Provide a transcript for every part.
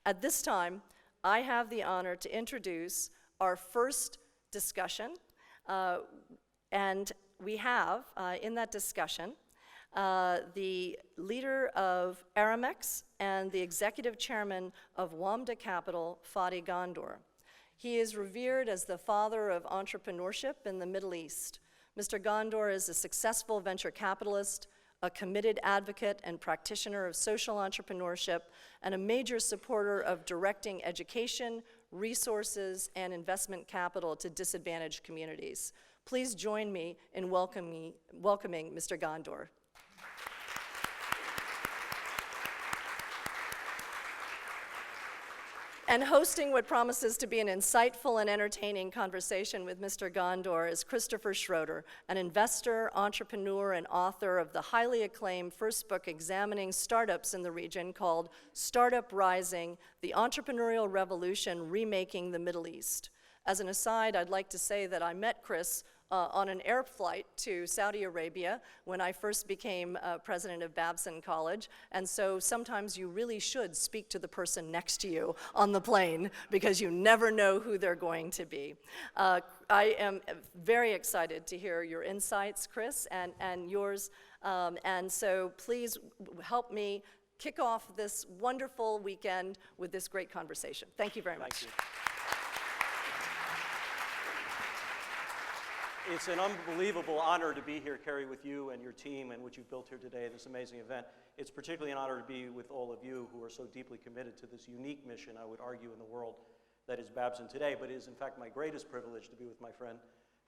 At this time, I have the honor to introduce our first discussion, and we have, in that discussion, the leader of Aramex and the executive chairman of Wamda Capital, Fadi Ghandour. He is revered as the father of entrepreneurship in the Middle East. Mr. Ghandour is a successful venture capitalist, a committed advocate and practitioner of social entrepreneurship, and a major supporter of directing education, resources, and investment capital to disadvantaged communities. Please join me in welcoming Mr. Ghandour. And hosting what promises to be an insightful and entertaining conversation with Mr. Ghandour is Christopher Schroeder, an investor, entrepreneur, and author of the highly acclaimed first book examining startups in the region called Startup Rising: The Entrepreneurial Revolution Remaking the Middle East. As an aside, I'd like to say that I met Chris on an air flight to Saudi Arabia when I first became president of Babson College, and so sometimes you really should speak to the person next to you on the plane because you never know who they're going to be. I am very excited to hear your insights, Chris, and yours, and so please help me kick off this wonderful weekend with this great conversation. Thank you very much. Thank you. It's an unbelievable honor to be here, Carrie, with you and your team and what you've built here today, this amazing event. It's particularly an honor to be with all of you who are so deeply committed to this unique mission, I would argue, in the world that is Babson today. But it is, in fact, my greatest privilege to be with my friend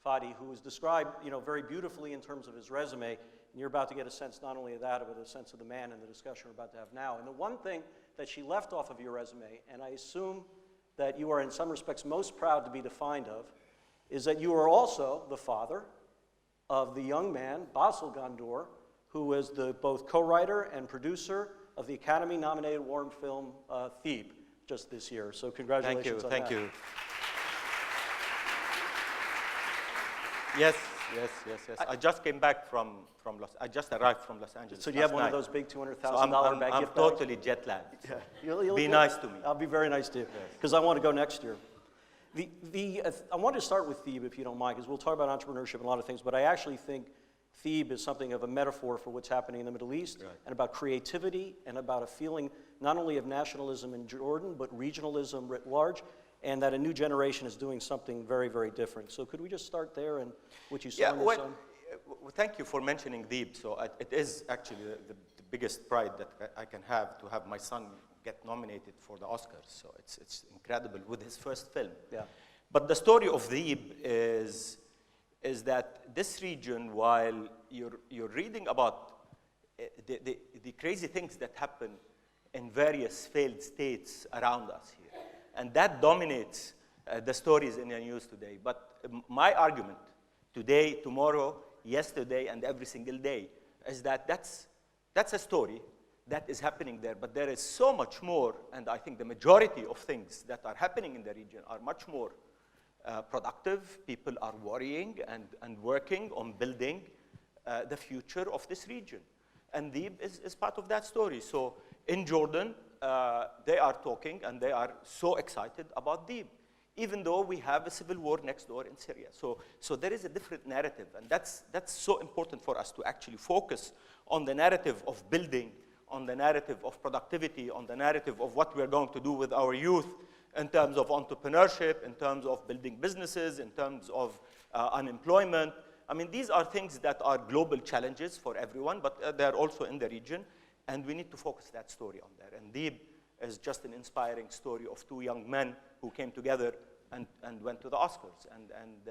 Fadi, who is described, very beautifully in terms of his resume. And you're about to get a sense not only of that, but a sense of the man in the discussion we're about to have now. And the one thing that she left off of your resume, and I assume that you are in some respects most proud to be defined of, is that you are also the father of the young man, Fadi Ghandour, who was the both co-writer and producer of the Academy-nominated war film Thebe just this year. So congratulations on that. Thank you. Yes. I just came back I just arrived from Los Angeles. So do you have one of those big $200,000 bag I'm gift totally bags? jet lagged. Yeah. You'll be nice to me. I'll be very nice to you, because I want to go next year. I wanted to start with Thebe, if you don't mind, because we'll talk about entrepreneurship and a lot of things, but I actually think Thebe is something of a metaphor for what's happening in the Middle East, and about creativity, and about a feeling not only of nationalism in Jordan, but regionalism writ large, and that a new generation is doing something very, very different. So could we just start there and what you saw in your son? Thank you for mentioning Thebe. So it is actually the biggest pride that I can have to have my son get nominated for the Oscars. So it's incredible with his first film. Yeah. But the story of Thebe is that this region, while you're reading about the crazy things that happen in various failed states around us here, and that dominates the stories in the news today. But my argument today, tomorrow, yesterday, and every single day is that that's a story that is happening there, but there is so much more, and I think the majority of things that are happening in the region are much more productive. People are worrying and working on building the future of this region. And Thebe is part of that story. So in Jordan, they are talking and they are so excited about Thebe, even though we have a civil war next door in Syria. So there is a different narrative, and that's so important for us to actually focus on the narrative of building, on the narrative of productivity, on the narrative of what we're going to do with our youth in terms of entrepreneurship, in terms of building businesses, in terms of unemployment. I mean, these are things that are global challenges for everyone, but they're also in the region, and we need to focus that story on there. And Thebe is just an inspiring story of two young men who came together and went to the Oscars. And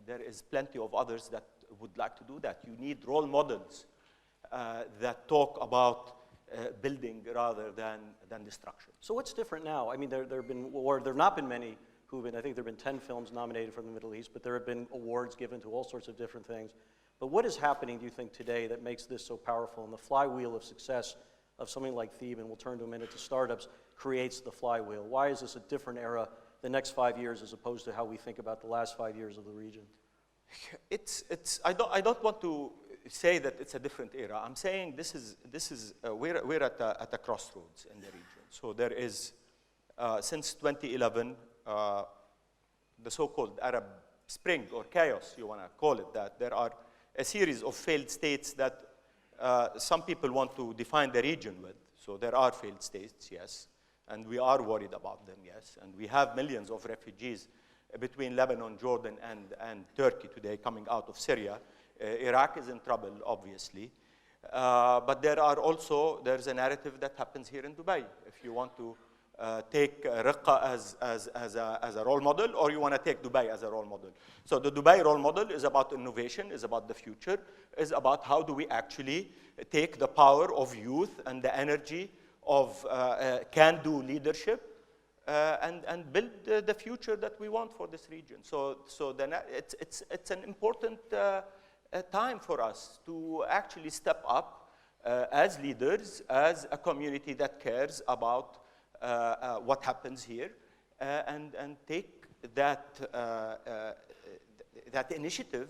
there is plenty of others that would like to do that. You need role models that talk about building rather than destruction. So what's different now? I mean, there have not been many who've been, I think there have been 10 films nominated from the Middle East, but there have been awards given to all sorts of different things. But what is happening, do you think, today that makes this so powerful? And the flywheel of success of something like Thebe, and we'll turn to a minute to startups, creates the flywheel. Why is this a different era the next 5 years as opposed to how we think about the last 5 years of the region? I don't want to say that it's a different era. I'm saying we're at a crossroads in the region. So there is since 2011, the so-called Arab Spring or chaos, you want to call it that, there are a series of failed states that some people want to define the region with. So there are failed states, yes, and we are worried about them, yes, and we have millions of refugees between Lebanon, Jordan, and Turkey today coming out of Syria. Iraq is in trouble, obviously. But there's a narrative that happens here in Dubai. If you want to take Raqqa as a role model, or you want to take Dubai as a role model. So the Dubai role model is about innovation, is about the future, is about how do we actually take the power of youth and the energy of can-do leadership and build the future that we want for this region. So it's an important time for us to actually step up as leaders, as a community that cares about what happens here, and take that initiative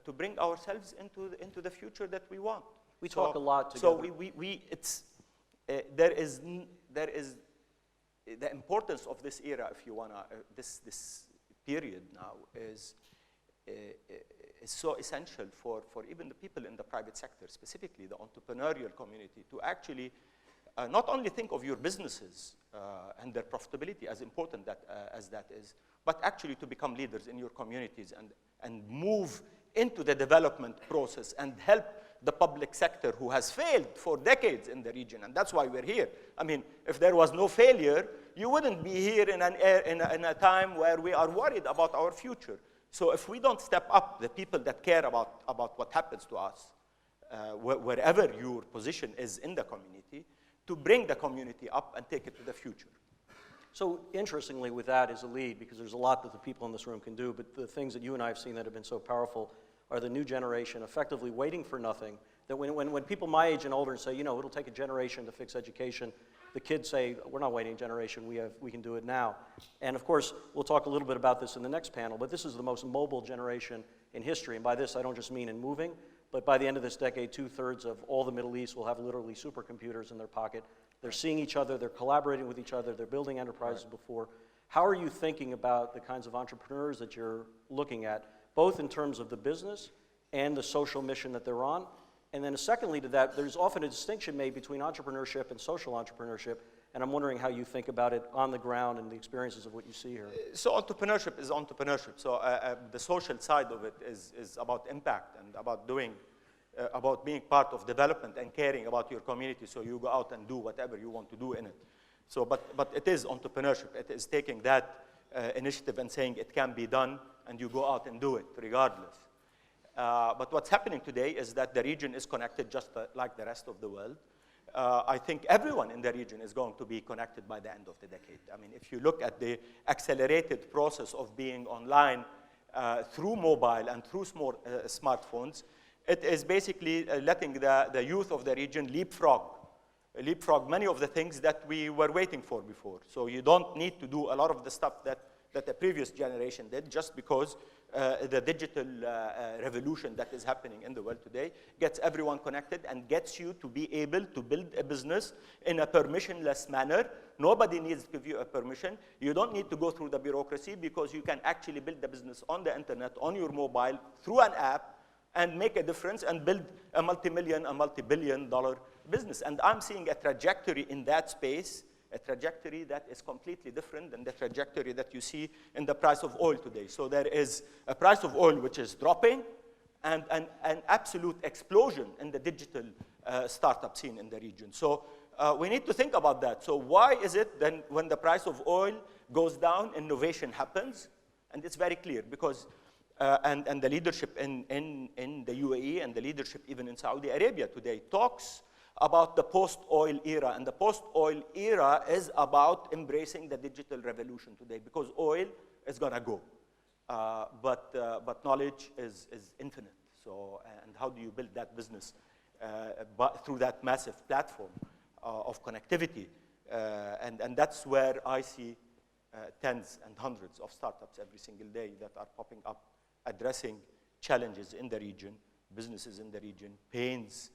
to bring ourselves into the future that we want. We talk a lot together. So there is the importance of this era, if you wanna, this period now is so essential for even the people in the private sector, specifically the entrepreneurial community, to actually not only think of your businesses and their profitability, as important as that is, but actually to become leaders in your communities and move into the development process and help the public sector, who has failed for decades in the region, and that's why we're here. I mean, if there was no failure, you wouldn't be here in a time where we are worried about our future. So if we don't step up, the people that care about what happens to us, wherever your position is in the community, to bring the community up and take it to the future. So interestingly, with that is a lead, because there's a lot that the people in this room can do, but the things that you and I have seen that have been so powerful are the new generation effectively waiting for nothing. That when people my age and older say, you know, it'll take a generation to fix education, the kids say, we're not waiting a generation, we can do it now. And of course, we'll talk a little bit about this in the next panel, but this is the most mobile generation in history. And by this, I don't just mean in moving, but by the end of this decade, 2/3 of all the Middle East will have literally supercomputers in their pocket. They're seeing each other, they're collaborating with each other, they're building enterprises before. How are you thinking about the kinds of entrepreneurs that you're looking at, both in terms of the business and the social mission that they're on? And then secondly to that, there's often a distinction made between entrepreneurship and social entrepreneurship, and I'm wondering how you think about it on the ground and the experiences of what you see here. So entrepreneurship is entrepreneurship. So the social side of it is about impact and about about being part of development and caring about your community, so you go out and do whatever you want to do in it. So, but it is entrepreneurship. It is taking that initiative and saying it can be done, and you go out and do it regardless. But what's happening today is that the region is connected just like the rest of the world. I think everyone in the region is going to be connected by the end of the decade. I mean, if you look at the accelerated process of being online through mobile and through smartphones, it is basically letting the youth of the region leapfrog many of the things that we were waiting for before. So you don't need to do a lot of the stuff that the previous generation did, just because the digital revolution that is happening in the world today gets everyone connected and gets you to be able to build a business in a permissionless manner. Nobody needs to give you a permission. You don't need to go through the bureaucracy, because you can actually build the business on the internet, on your mobile, through an app, and make a difference and build a multi-million, a multi-billion-dollar business. And I'm seeing a trajectory in that space, a trajectory that is completely different than the trajectory that you see in the price of oil today. So there is a price of oil which is dropping, and an absolute explosion in the digital startup scene in the region. So we need to think about that. So why is it then when the price of oil goes down, innovation happens? And it's very clear, because and the leadership in the UAE and the leadership even in Saudi Arabia today talks about the post-oil era. And the post-oil era is about embracing the digital revolution today, because oil is going to go. But knowledge is infinite. So, and how do you build that business but through that massive platform of connectivity? And that's where I see tens and hundreds of startups every single day that are popping up, addressing challenges in the region, businesses in the region, pains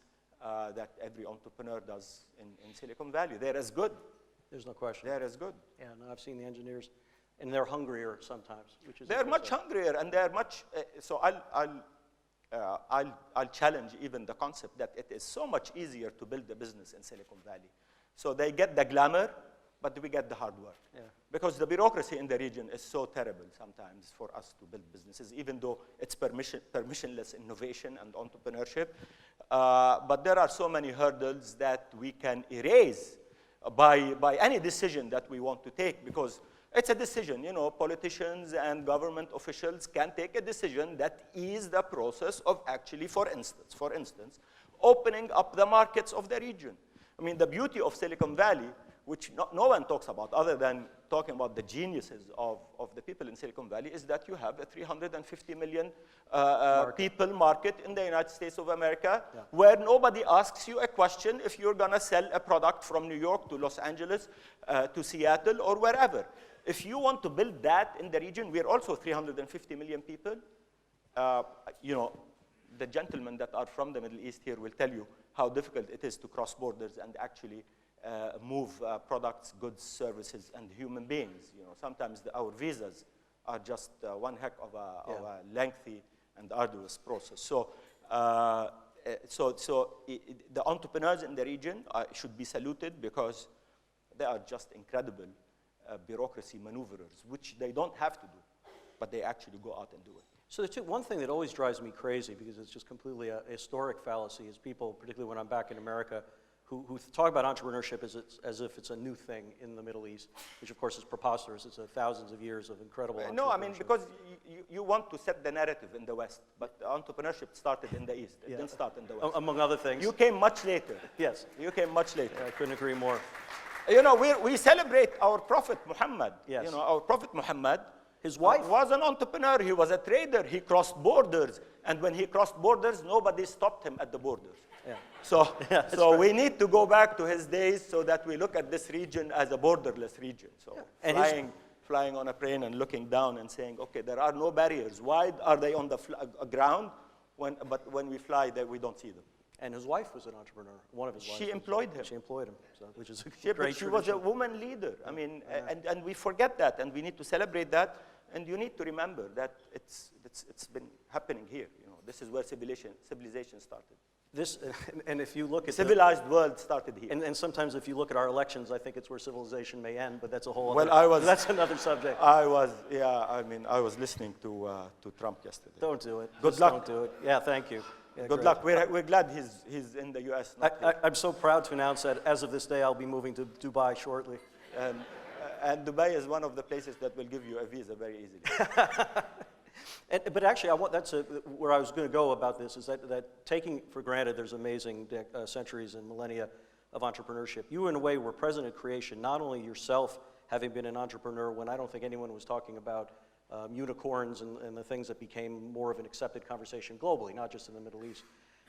that every entrepreneur does in Silicon Valley. They're as good. There's no question. They're as good. Yeah, no, I've seen the engineers, and they're hungrier sometimes, which is They're much hungrier, and they're much. So I'll challenge even the concept that it is so much easier to build a business in Silicon Valley. So they get the glamour, but we get the hard work. Yeah. Because the bureaucracy in the region is so terrible sometimes for us to build businesses, even though it's permissionless innovation and entrepreneurship. But there are so many hurdles that we can erase by any decision that we want to take, because it's a decision. You know, politicians and government officials can take a decision that ease the process of actually, for instance, opening up the markets of the region. I mean, the beauty of Silicon Valley, which no one talks about other than talking about the geniuses of the people in Silicon Valley, is that you have a 350 million people market in the United States of America, where nobody asks you a question if you're going to sell a product from New York to Los Angeles to Seattle or wherever. If you want to build that in the region, we're also 350 million people. You know, the gentlemen that are from the Middle East here will tell you how difficult it is to cross borders and actually move products, goods, services, and human beings. You know, sometimes our visas are just one heck of a lengthy and arduous process. So, the entrepreneurs in the region should be saluted, because they are just incredible bureaucracy maneuverers, which they don't have to do, but they actually go out and do it. So one thing that always drives me crazy, because it's just completely a historic fallacy, is people, particularly when I'm back in America, who talk about entrepreneurship as if it's a new thing in the Middle East, which of course is preposterous. It's thousands of years of incredible entrepreneurship. No, I mean, because you want to set the narrative in the West, but entrepreneurship started in the East. It didn't start in the West. Among other things. You came much later. Yes. You came much later. Yeah, I couldn't agree more. You know, we celebrate our Prophet Muhammad. Yes. You know, our Prophet Muhammad, his wife was an entrepreneur. He was a trader. He crossed borders. And when he crossed borders, nobody stopped him at the borders. Yeah. So we need to go back to his days so that we look at this region as a borderless region. So flying on a plane and looking down and saying, okay, there are no barriers. Why are they on the ground? But when we fly, we don't see them. And his wife was an entrepreneur. One of his wives. She employed him. She employed him, so, which is a great She was a woman leader. I mean, and we forget that, and we need to celebrate that. And you need to remember that it's been happening here. You know, this is where civilization started. And if you look at civilized world started here. And sometimes if you look at our elections, I think it's where civilization may end, but that's a whole that's another subject. I was listening to Trump yesterday. Don't do it. Good luck. Don't do it. Yeah, thank you. Yeah, Good luck. We're glad he's in the U.S. I'm so proud to announce that as of this day, I'll be moving to Dubai shortly. And Dubai is one of the places that will give you a visa very easily. But actually, where I was going to go about this is that taking for granted there's amazing centuries and millennia of entrepreneurship. You, in a way, were present at creation, not only yourself having been an entrepreneur when I don't think anyone was talking about unicorns and the things that became more of an accepted conversation globally, not just in the Middle East.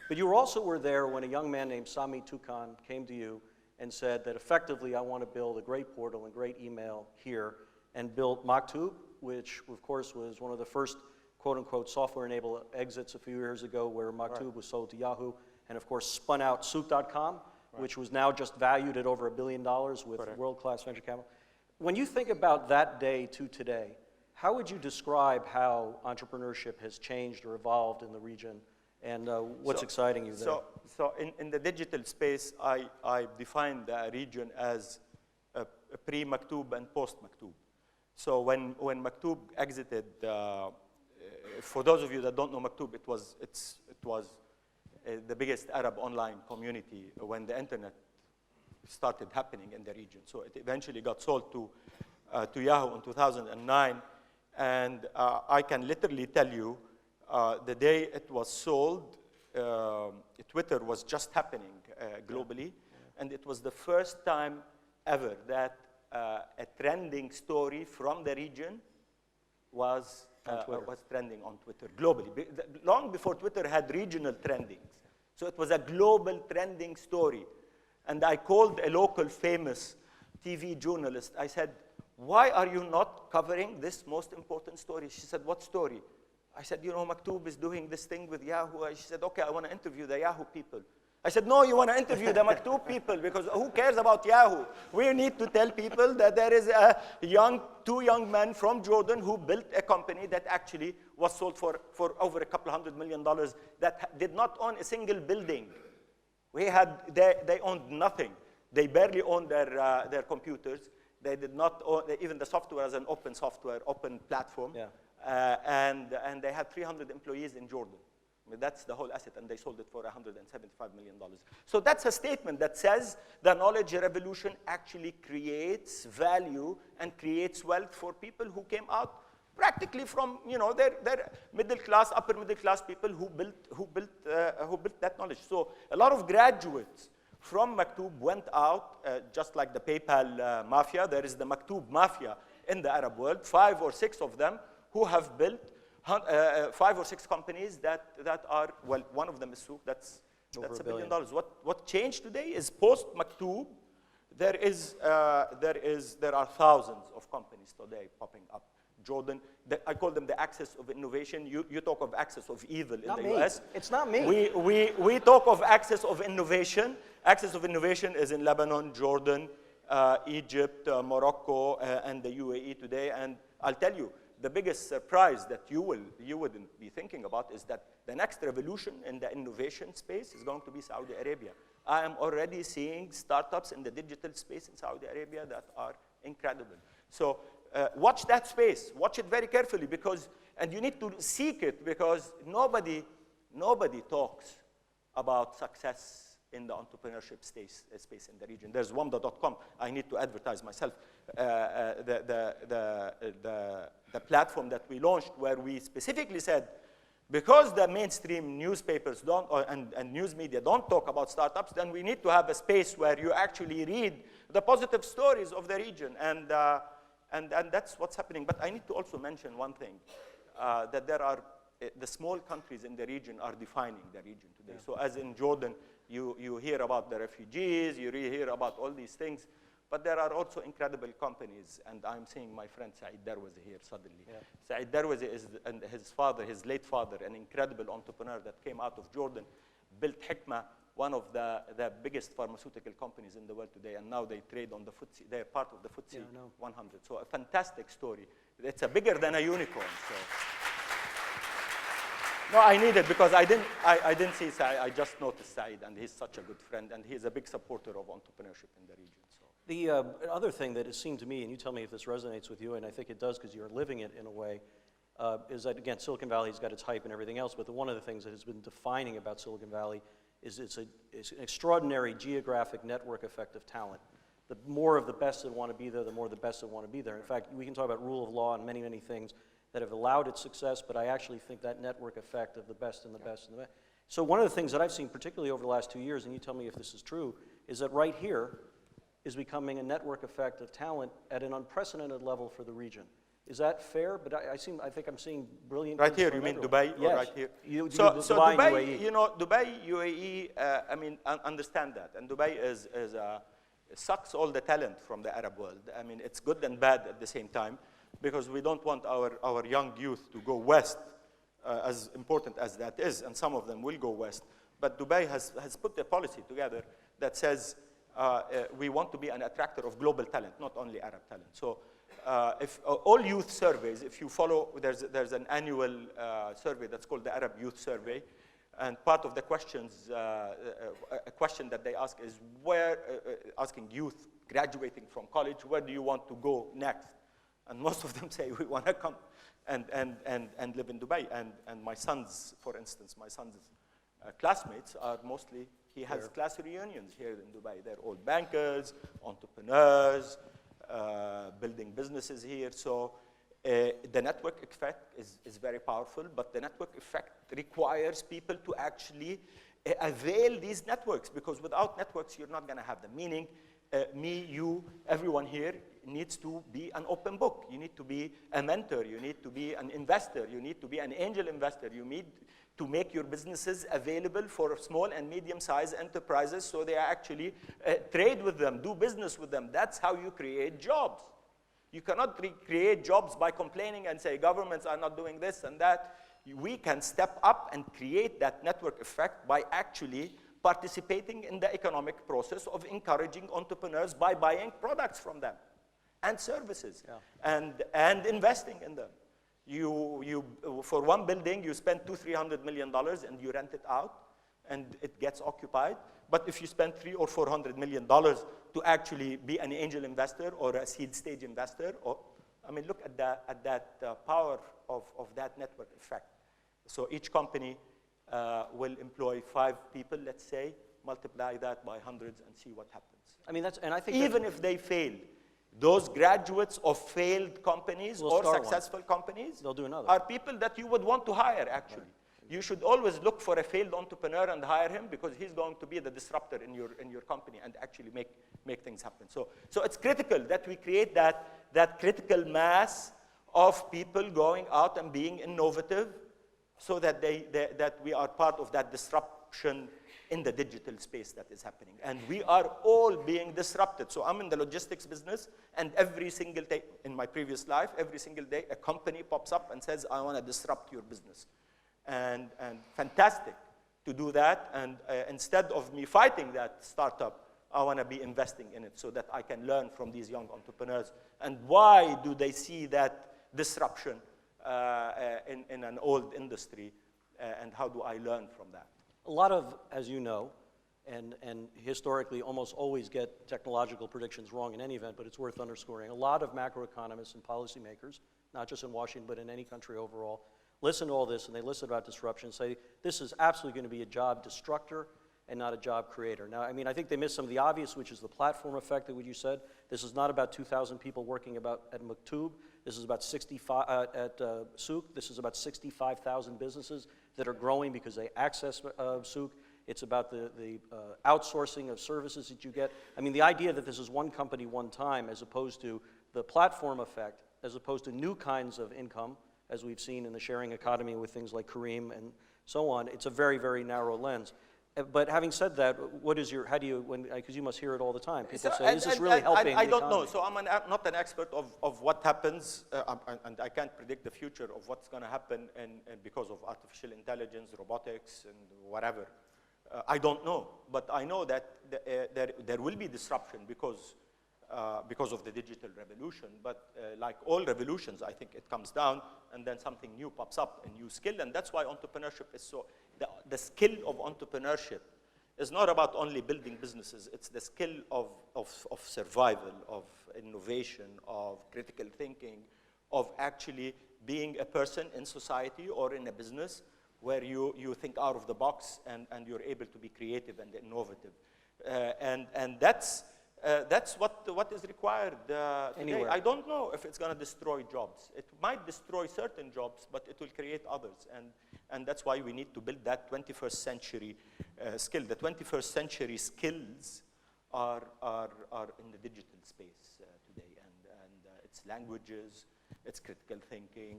But you were there when a young man named Sami Tukan came to you and said that effectively I want to build a great portal and great email here, and built Maktub, which of course was one of the first quote-unquote software-enabled exits a few years ago, where Maktub was sold to Yahoo, and of course spun out Souk.com, which was now just valued at over $1 billion with world-class venture capital. When you think about that day to today, how would you describe how entrepreneurship has changed or evolved in the region, and what's exciting you there? So in the digital space, I define the region as a pre-Maktub and post-Maktub. So when Maktub exited, for those of you that don't know Maktub, it was the biggest Arab online community when the internet started happening in the region. So it eventually got sold to Yahoo in 2009, and I can literally tell you, the day it was sold, Twitter was just happening globally, and it was the first time ever that a trending story from the region was trending on Twitter globally. Long before Twitter had regional trendings. So it was a global trending story. And I called a local famous TV journalist. I said, why are you not covering this most important story? She said, what story? I said, you know, Maktub is doing this thing with Yahoo. She said, okay, I want to interview the Yahoo people. I said, no, you want to interview the Maktub people because who cares about Yahoo? We need to tell people that there is two young men from Jordan who built a company that actually was sold for over a couple $100 million that did not own a single building. They owned nothing. They barely owned their computers. They did not own, even the software as an open software, open platform. Yeah. And they had 300 employees in Jordan. I mean, that's the whole asset, and they sold it for $175 million. So that's a statement that says the knowledge revolution actually creates value and creates wealth for people who came out practically from, their middle class, upper middle class people who built that knowledge. So a lot of graduates from Maktub went out, just like the PayPal mafia. There is the Maktub mafia in the Arab world, 5 or 6 of them who have built 5 or 6 companies that are, well, one of them is Souk, that's $1 billion. What changed today is post-Maktub, there are thousands of companies today popping up. Jordan, I call them the axis of innovation. You talk of axis of evil in the US. It's not me. We talk of axis of innovation. Axis of innovation is in Lebanon, Jordan, Egypt, Morocco, and the UAE today. And I'll tell you, the biggest surprise that you wouldn't be thinking about is that the next revolution in the innovation space is going to be Saudi Arabia. I am already seeing startups in the digital space in Saudi Arabia that are incredible. So watch that space. Watch it very carefully and you need to seek it because nobody talks about success in the entrepreneurship space in the region. There's Wamda.com. I need to advertise myself. The platform that we launched where we specifically said, because the mainstream newspapers and news media don't talk about startups, then we need to have a space where you actually read the positive stories of the region. And that's what's happening. But I need to also mention one thing, that there are, the small countries in the region are defining the region today. Yeah. So as in Jordan, you hear about the refugees, you hear about all these things, but there are also incredible companies, and I'm seeing my friend Saeed Darwazi here suddenly. Yeah. Saeed Darwazi and his late father, an incredible entrepreneur that came out of Jordan, built Hikma, one of the biggest pharmaceutical companies in the world today, and now they trade on the FTSE. They're part of the FTSE 100. So a fantastic story. It's bigger than a unicorn. So. No, I need it because I didn't see Saeed. I just noticed Saeed, and he's such a good friend, and he's a big supporter of entrepreneurship in the region. So. The other thing that it seemed to me, and you tell me if this resonates with you, and I think it does because you're living it in a way, is that, again, Silicon Valley's got its hype and everything else, but one of the things that has been defining about Silicon Valley is it's an extraordinary geographic network effect of talent. The more of the best that want to be there, the more the best that want to be there. In fact, we can talk about rule of law and many, many things that have allowed its success, but I actually think that network effect of the best and the best and the best. So one of the things that I've seen, particularly over the last 2 years, and you tell me if this is true, is that right here is becoming a network effect of talent at an unprecedented level for the region. Is that fair? But I think I'm seeing brilliant. Right here, you mean Dubai? Yes. Or right here? So Dubai, UAE. Dubai, UAE, understand that. And Dubai sucks all the talent from the Arab world. I mean, it's good and bad at the same time because we don't want our young youth to go west, as important as that is, and some of them will go west. But Dubai has put a policy together that says we want to be an attractor of global talent, not only Arab talent. So if all youth surveys, if you follow, there's an annual survey that's called the Arab Youth Survey, and part of the questions, a question that they ask is asking youth graduating from college, where do you want to go next? And most of them say, we want to come and live in Dubai. And my sons, for instance, classmates are mostly, he has class reunions here in Dubai. They're all bankers, entrepreneurs, building businesses here. So the network effect is very powerful, but the network effect requires people to actually avail these networks, because without networks, you're not going to have them. Meaning, me, you, everyone here needs to be an open book. You need to be a mentor. You need to be an investor. You need to be an angel investor. You need to make your businesses available for small and medium-sized enterprises so they actually trade with them, do business with them. That's how you create jobs. You cannot create jobs by complaining and say governments are not doing this and that. We can step up and create that network effect by actually participating in the economic process of encouraging entrepreneurs by buying products from them and services and investing in them. For one building, you spend $200-300 million and you rent it out and it gets occupied. But if you spend $300 or $400 million to actually be an angel investor or a seed stage investor, look at that power of that network effect. So each company will employ 5 people, let's say, multiply that by hundreds and see what happens. I think even if they fail, those graduates of failed companies or successful companies they'll do another. Are people that you would want to hire, actually. Right. You should always look for a failed entrepreneur and hire him because he's going to be the disruptor in your company and actually make things happen. So it's critical that we create that critical mass of people going out and being innovative so that that we are part of that disruption in the digital space that is happening. And we are all being disrupted. So I'm in the logistics business, and every single day, in my previous life, every single day, a company pops up and says, I want to disrupt your business. And fantastic to do that. And instead of me fighting that startup, I want to be investing in it so that I can learn from these young entrepreneurs. And why do they see that disruption in an old industry? And how do I learn from that? A lot of, as you know, and historically almost always get technological predictions wrong in any event, but it's worth underscoring. A lot of macroeconomists and policymakers, not just in Washington, but in any country overall, listen to all this and they listen about disruption, say this is absolutely going to be a job destructor and not a job creator. Now, I think they miss some of the obvious, which is the platform effect that what you said. This is not about 2,000 people working at Maktub. This is about 65 at Souk. This is about 65,000 businesses that are growing because they access Souk. It's about the outsourcing of services that you get. The idea that this is one company, one time, as opposed to the platform effect, as opposed to new kinds of income, as we've seen in the sharing economy with things like Kareem and so on, it's a very, very narrow lens. But having said that, because you must hear it all the time. People say, is this really helping I don't know. So I'm not an expert of what happens, and I can't predict the future of what's going to happen and because of artificial intelligence, robotics, and whatever. I don't know. But I know that there will be disruption because of the digital revolution. But like all revolutions, I think it comes down and then something new pops up, a new skill. And that's why entrepreneurship is so, the skill of entrepreneurship is not about only building businesses. It's the skill of survival, of innovation, of critical thinking, of actually being a person in society or in a business where you think out of the box and you're able to be creative and innovative. And that's what is required today. I don't know if it's going to destroy jobs. It might destroy certain jobs, but it will create others. And that's why we need to build that 21st century skill. The 21st century skills are in the digital space today. And it's languages, it's critical thinking,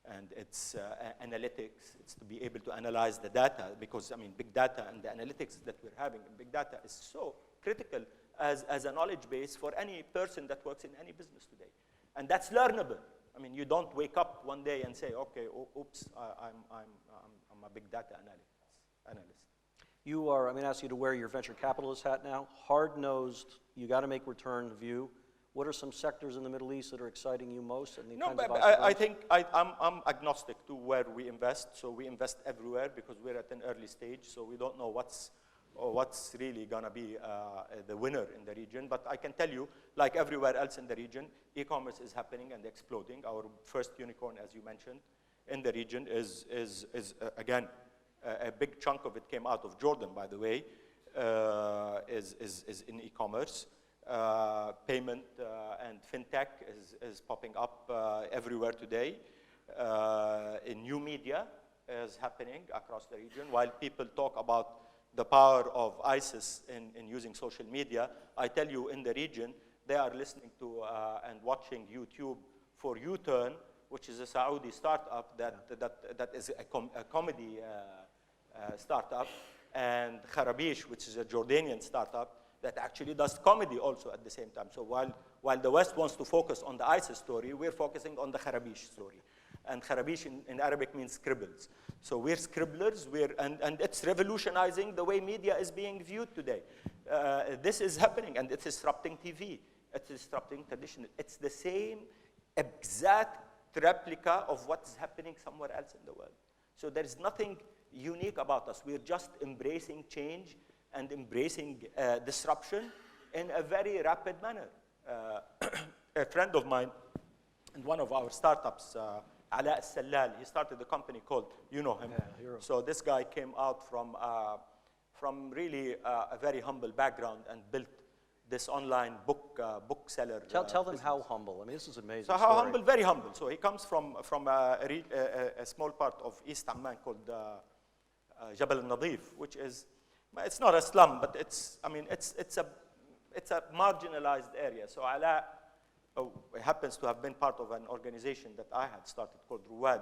and it's analytics. It's to be able to analyze the data because, big data and the analytics that we're having in big data is so critical as a knowledge base for any person that works in any business today. And that's learnable. You don't wake up one day and say, okay, oops, I'm a big data analyst. You are, I'm going to ask you to wear your venture capitalist hat now. Hard-nosed, you got to make return view. What are some sectors in the Middle East that are exciting you most? And I think I'm agnostic to where we invest. So we invest everywhere because we're at an early stage. So we don't know what's really going to be the winner in the region. But I can tell you, like everywhere else in the region, e-commerce is happening and exploding. Our first unicorn, as you mentioned, in the region is again, a big chunk of it came out of Jordan, by the way, is in e-commerce. Payment and fintech is popping up everywhere today. In new media is happening across the region. While people talk about the power of ISIS in using social media, I tell you in the region, they are listening to and watching YouTube for U-Turn, which is a Saudi startup that is a comedy startup, and Kharabish, which is a Jordanian startup that actually does comedy also at the same time. So while the West wants to focus on the ISIS story, we're focusing on the Kharabish story. And kharabish in Arabic means scribbles. So we're scribblers, and it's revolutionizing the way media is being viewed today. This is happening, and it's disrupting TV. It's disrupting traditional. It's the same exact replica of what's happening somewhere else in the world. So there is nothing unique about us. We're just embracing change and embracing disruption in a very rapid manner. A friend of mine in one of our startups, Ala Al-Sallal, he started a company called, you know him. Yeah, So this guy came out from really a very humble background and built this online bookseller. Tell them how humble. I mean, this is amazing. So how humble? Very humble. So he comes from a small part of East Amman called Jabal al-Nadif, which is, it's not a slum, but it's a marginalized area. So Ala happens to have been part of an organization that I had started called Ruwad.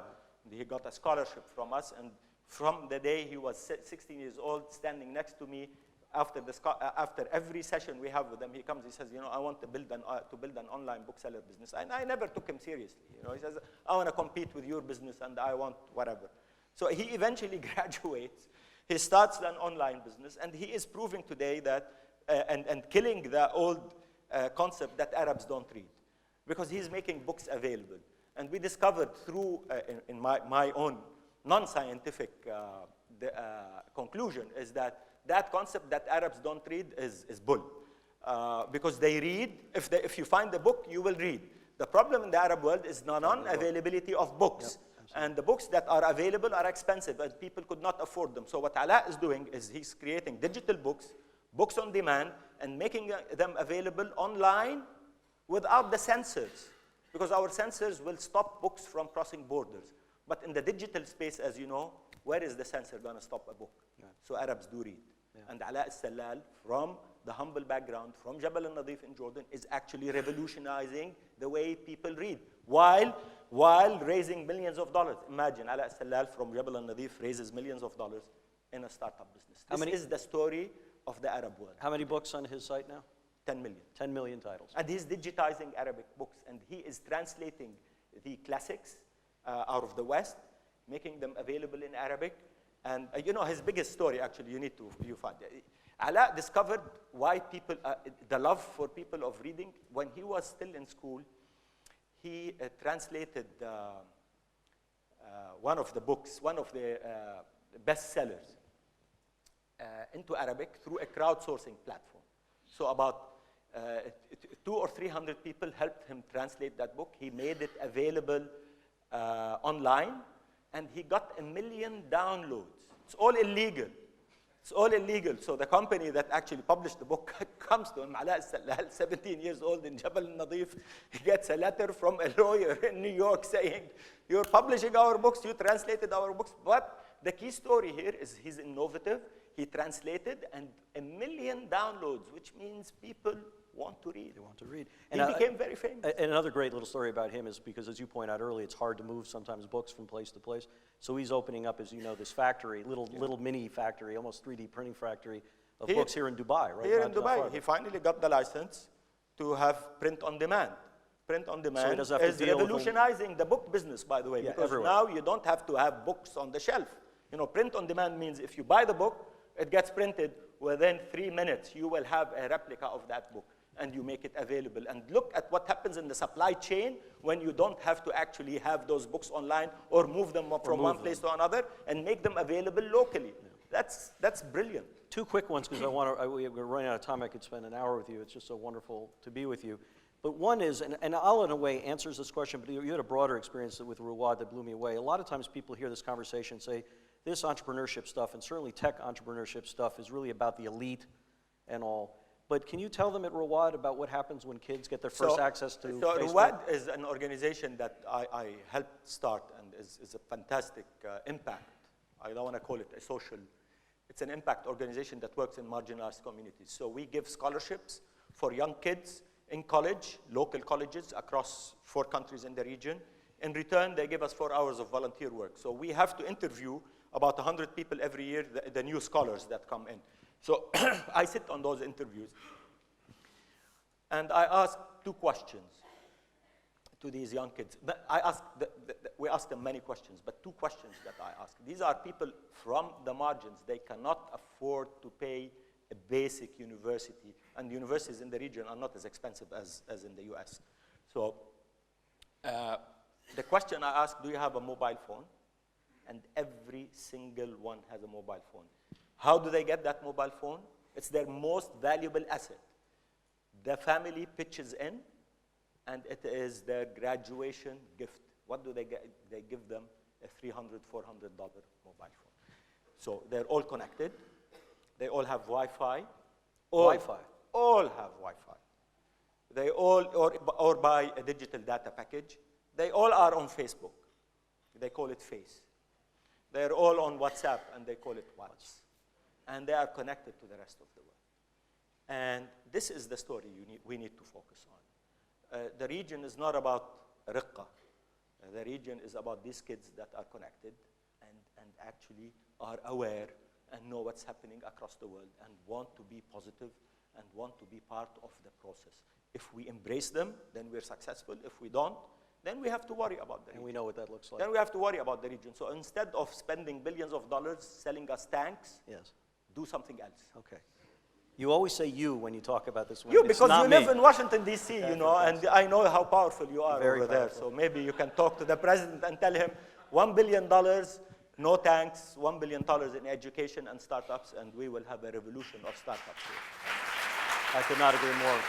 He got a scholarship from us, and from the day he was 16 years old, standing next to me, after every session we have with him, he comes, he says, I want to build an online bookseller business. And I never took him seriously. He says, I want to compete with your business and I want whatever. So he eventually graduates. He starts an online business, and he is proving today that, and killing the old concept that Arabs don't read, because he's making books available. And we discovered through, in my own non-scientific conclusion, is that concept that Arabs don't read is bull. Because they read, if you find the book, you will read. The problem in the Arab world is the non-availability of books. Yep, and the books that are available are expensive, and people could not afford them. So what Ala is doing is he's creating digital books, books on demand, and making them available online without the censors. Because our censors will stop books from crossing borders. But in the digital space, as you know, where is the censor going to stop a book? Yeah. So Arabs do read. Yeah. And Ala Al-Sallal, from the humble background, from Jabal al-Nadif in Jordan, is actually revolutionizing the way people read, while raising millions of dollars. Imagine, Ala Al-Sallal from Jabal al-Nadif raises millions of dollars in a startup business. This is the story of the Arab world. How many books on his site now? 10 million. 10 million titles. And he's digitizing Arabic books, and he is translating the classics out of the West, making them available in Arabic. And his biggest story, actually, you find. Ala discovered why people, the love for people of reading. When he was still in school, he translated one of the books, one of the bestsellers, into Arabic through a crowdsourcing platform. So about 200 or 300 people helped him translate that book. He made it available online, and he got 1 million downloads. It's all illegal. It's all illegal. So the company that actually published the book comes to him, Ala Al-Sallal, 17 years old in Jabal al-Nadif. He gets a letter from a lawyer in New York saying, you're publishing our books, you translated our books. But the key story here is he's innovative. He translated, and 1 million downloads, which means people want to read. They want to read. And he became very famous. And another great little story about him is because, as you point out earlier, it's hard to move sometimes books from place to place. So he's opening up, as you know, this factory, little mini factory, almost 3D printing factory of books here in Dubai, right? Here in Dubai. He finally got the license to have print on demand. Print on demand is revolutionizing the book business, by the way, because everywhere. Now you don't have to have books on the shelf. Print on demand means if you buy the book, it gets printed within 3 minutes. You will have a replica of that book, and you make it available. And look at what happens in the supply chain when you don't have to actually have those books online or move them from one place to another and make them available locally. Yeah. That's brilliant. 2 quick ones, because we're running out of time. I could spend an hour with you. It's just so wonderful to be with you. But one is, and Al in a way answers this question, but you had a broader experience with Ruwad that blew me away. A lot of times people hear this conversation and say, this entrepreneurship stuff, and certainly tech entrepreneurship stuff, is really about the elite and all. But can you tell them at Ruwad about what happens when kids get their first access to Facebook? So Ruwad is an organization that I helped start, and is a fantastic impact. I don't want to call it a social. It's an impact organization that works in marginalized communities. So we give scholarships for young kids in college, local colleges across 4 countries in the region. In return, they give us 4 hours of volunteer work. So we have to interview about 100 people every year, the new scholars that come in. So I sit on those interviews, and I ask 2 questions. to these young kids. But we ask them many questions, but 2 questions that I ask. These are people from the margins. They cannot afford to pay a basic university, and universities in the region are not as expensive as in the US. So the question I ask, do you have a mobile phone? And every single one has a mobile phone. How do they get that mobile phone? It's their most valuable asset. The family pitches in, and it is their graduation gift. What do they get? They give them a $300, $400 mobile phone. So they're all connected. They all have Wi-Fi. Wi-Fi? All have Wi-Fi. They all, or buy a digital data package. They all are on Facebook. They call it Face. They're all on WhatsApp, and they call it Whats. And they are connected to the rest of the world. And this is the story we need to focus on. The region is not about riqqa. The region is about these kids that are connected and actually are aware and know what's happening across the world and want to be positive and want to be part of the process. If we embrace them, then we're successful. If we don't, then we have to worry about the region. And we know what that looks like. Then we have to worry about the region. So instead of spending billions of dollars selling us tanks, Yes. do something else. Okay. You always say you when you talk about this. You, It's because not you me. live in Washington, D.C., you know, and I know how powerful you are Very over there. powerful. So maybe you can talk to the president and tell him $1 billion, no tanks, $1 billion in education and startups, and we will have a revolution of startups here. I could not agree more.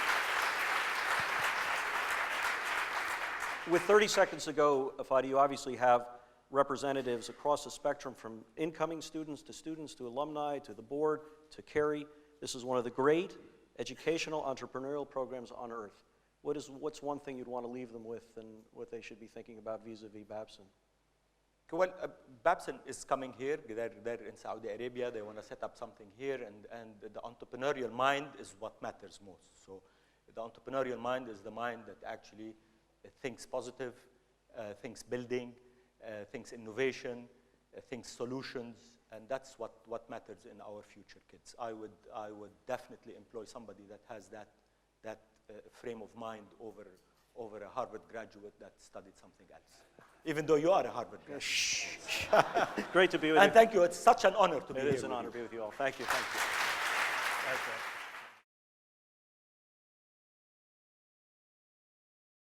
With 30 seconds to go, Fadi, you obviously have representatives across the spectrum from incoming students to alumni, to the board, to Kerry. This is one of the great educational entrepreneurial programs on earth. What's one thing you'd want to leave them with and what they should be thinking about vis-a-vis Babson? Well, Babson is coming here. They're in Saudi Arabia. They want to set up something here, and the entrepreneurial mind is what matters most. So the entrepreneurial mind is the mind that actually thinks positive, thinks building, thinks innovation, thinks solutions, and that's what matters in our future kids. I would definitely employ somebody that has that frame of mind over a Harvard graduate that studied something else. Even though you are a Harvard graduate. Great to be with you. And thank you. It's such an honor to be here. It is an honor to be with you all. Thank you. Thank you. Okay.